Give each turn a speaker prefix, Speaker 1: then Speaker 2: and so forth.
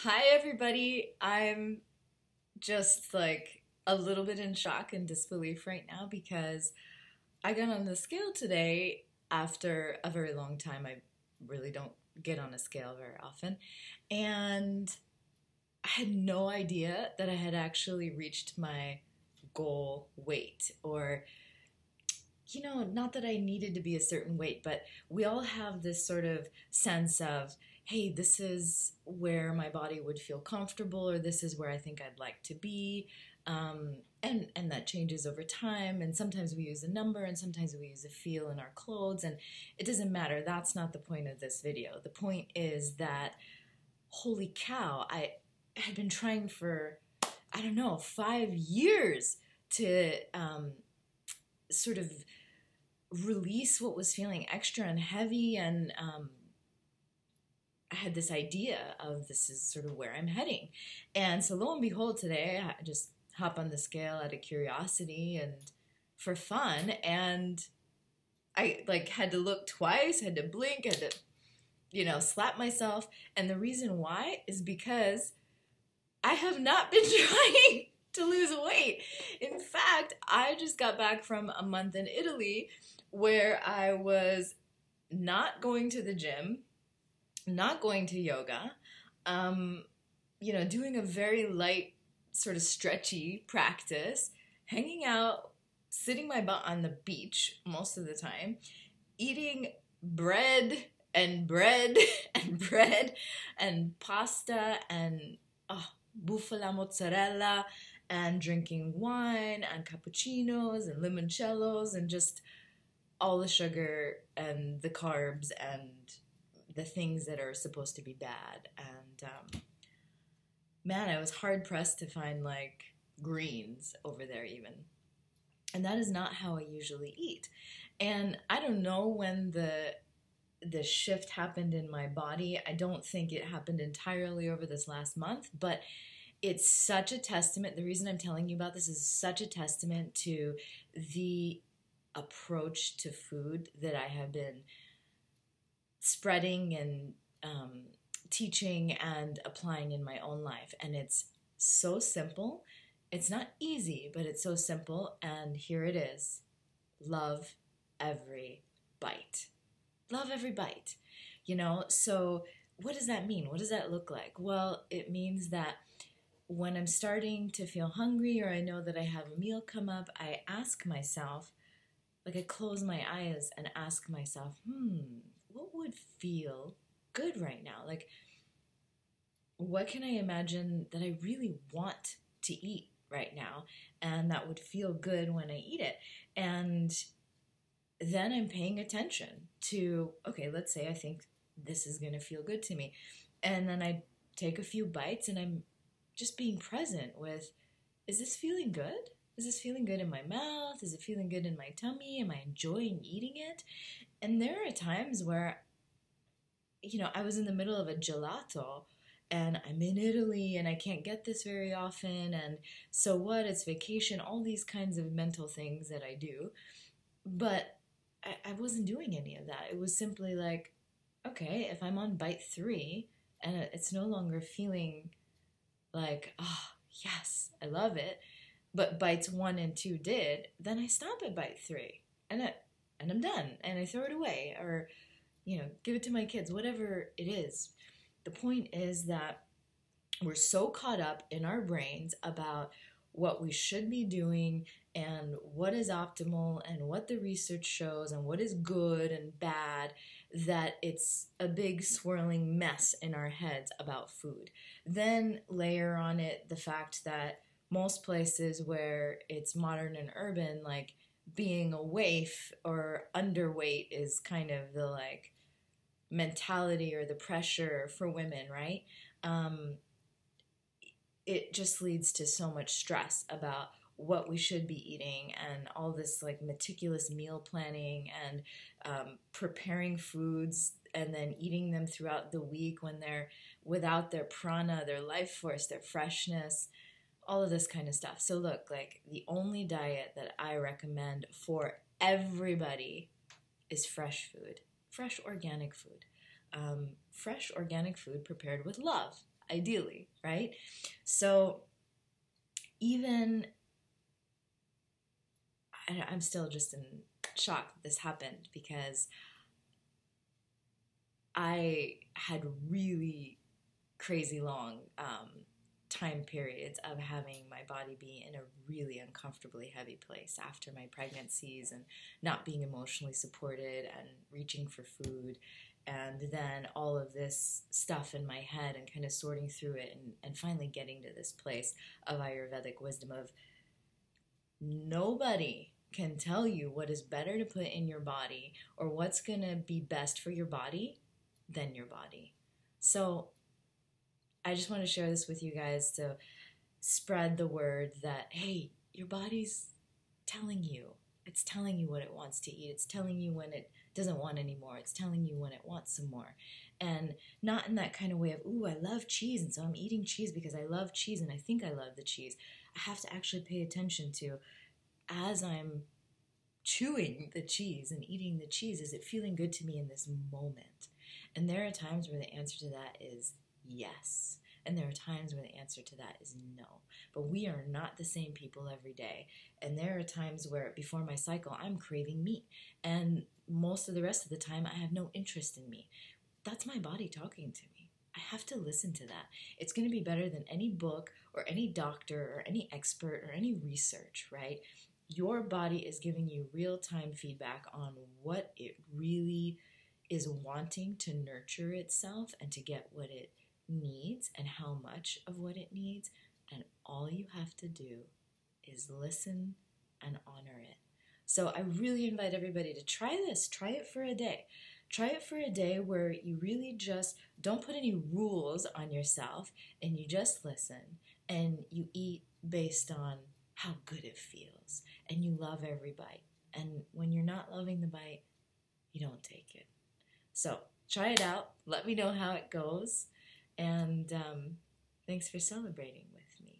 Speaker 1: Hi, everybody. I'm just like a little bit in shock and disbelief right now because I got on the scale today after a very long time. I really don't get on a scale very often. And I had no idea that I had actually reached my goal weight or not that I needed to be a certain weight, but we all have this sort of sense of, hey, this is where my body would feel comfortable, or this is where I think I'd like to be. And that changes over time. And sometimes we use a number, and sometimes we use a feel in our clothes. And it doesn't matter. That's not the point of this video. The point is that, holy cow, I had been trying for, I don't know, 5 years to sort of release what was feeling extra and heavy, and I had this idea of this is sort of where I'm heading. And so lo and behold, today I just hop on the scale out of curiosity and for fun, and I had to look twice, had to blink, had to slap myself. And the reason why is because I have not been trying to lose weight. In fact, I just got back from a month in Italy where I was not going to the gym, not going to yoga, doing a very light, sort of stretchy practice, hanging out, sitting my butt on the beach most of the time, eating bread and bread and bread and pasta and bufala mozzarella, and drinking wine and cappuccinos and limoncellos and just all the sugar and the carbs and the things that are supposed to be bad. And man, I was hard pressed to find greens over there even. And that is not how I usually eat. And I don't know when the shift happened in my body. I don't think it happened entirely over this last month, but it's such a testament. The reason I'm telling you about this is such a testament to the approach to food that I have been spreading and teaching and applying in my own life. And it's so simple. It's not easy, but it's so simple. And here it is. Love every bite. Love every bite. So what does that mean? What does that look like? Well, it means that when I'm starting to feel hungry, or I know that I have a meal come up, I ask myself, I close my eyes and ask myself, what would feel good right now? What can I imagine that I really want to eat right now and that would feel good when I eat it? And then I'm paying attention to, okay, let's say I think this is going to feel good to me. And then I take a few bites and I'm just being present with, is this feeling good? Is this feeling good in my mouth? Is it feeling good in my tummy? Am I enjoying eating it? And there are times where, I was in the middle of a gelato and I'm in Italy and I can't get this very often. And so what? It's vacation, all these kinds of mental things that I do. But I wasn't doing any of that. It was simply okay, if I'm on bite 3 and it's no longer feeling yes, I love it, but bites 1 and 2 did, then I stop at bite 3 and I'm done and I throw it away or, give it to my kids, whatever it is. The point is that we're so caught up in our brains about what we should be doing and what is optimal and what the research shows and what is good and bad, that it's a big swirling mess in our heads about food. Then layer on it the fact that most places where it's modern and urban, being a waif or underweight is kind of the mentality or the pressure for women, right? It just leads to so much stress about what we should be eating and all this meticulous meal planning and preparing foods and then eating them throughout the week when they're without their prana, their life force, their freshness, all of this kind of stuff. So look, the only diet that I recommend for everybody is fresh food, fresh organic food. Fresh organic food prepared with love. ideally, right? So even, I'm still just in shock that this happened, because I had really crazy long time periods of having my body be in a really uncomfortably heavy place after my pregnancies, and not being emotionally supported and reaching for food, and then all of this stuff in my head, and kind of sorting through it, and finally getting to this place of Ayurvedic wisdom of nobody can tell you what is better to put in your body or what's going to be best for your body than your body. So I just want to share this with you guys to spread the word that, hey, your body's telling you. It's telling you what it wants to eat. It's telling you when it doesn't want any more. It's telling you when it wants some more. And not in that kind of way of, ooh, I love cheese, and so I'm eating cheese because I love cheese and I think I love the cheese. I have to actually pay attention to, as I'm chewing the cheese and eating the cheese, is it feeling good to me in this moment? And there are times where the answer to that is yes. And there are times where the answer to that is no. But we are not the same people every day. And there are times where before my cycle, I'm craving meat. And most of the rest of the time, I have no interest in meat. That's my body talking to me. I have to listen to that. It's going to be better than any book or any doctor or any expert or any research, right? Your body is giving you real-time feedback on what it really is wanting to nurture itself and to get what it needs and how much of what it needs. And all you have to do is listen and honor it. So I really invite everybody to try this. Try it for a day. Try it for a day where you really just don't put any rules on yourself, and you just listen and you eat based on how good it feels, and you love every bite. And when you're not loving the bite, you don't take it. So try it out. Let me know how it goes. And thanks for celebrating with me.